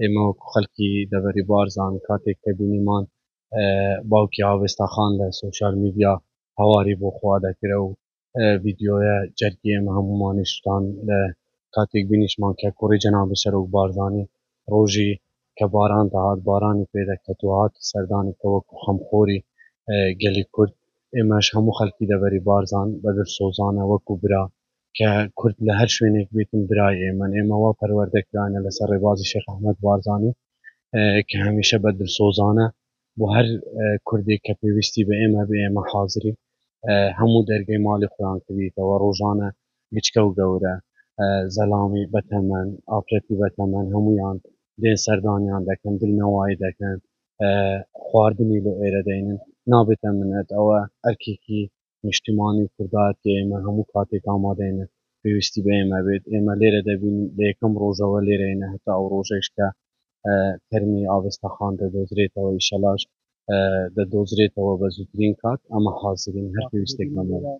ئێمە وەکو خەڵکی دەبەری بارزان کاتێک کە بینیمان باوکی ئاوێستاخان لە سۆشیال میدیا هەواری بۆ خوا دەکرا و ڤیدیۆیە جەرگی ئێمە هەمومانیشتان لە کاتێک بینیشمان کە کوڕی جەنابی سەرۆک بارزانی ڕۆژی کە باران دەهات بارانی پێدەکەوت و هاتی سەردانێکە وەکو خەمخۆری گەلی کورد ئێمەش هەموو خەڵکی دەبەری بارزان بەدڵسۆزانە وەکو برا کە کورد لە هەر شوێنێک بێتن برای ئێمە وا پەروەردەکرانە لەسەر ڕێبازی شێخ ئەحمەد بارزانی کە هەمیشە بەدڵسۆزانە بۆ هەر کوردێک کە پێویستی بە ئێمە بێ ئێمە حازرین هەموو دەرگەی ماڵی خۆیان کردیتەوە ڕۆژانە بچکە و گەورە زەلامی بەتەمەن ئافرەتی بەتەمەن هەمویان دێن سەردانیان دەکەن دڵنەوایی دەکەن خواردنی بۆ ئێرە دەینن نابێتە منەت ئەوە ئەرکێکی نیشتیمانی کوردات کە ئێمە هەموو کاتێک ئامادەینە پێویستی بە ئێمە بێت ئێمە لێرە دەبین لە یەکەم ڕۆژەوە لێرەینە هەتا ئەو ڕۆژەش کە تەرمی ئاوێستاخان دەدۆزرێتەوە ئیشەلاش دەدۆزرێتەوە بە زووترین کات ئەمە حازرین هەر پێویستێک بەمە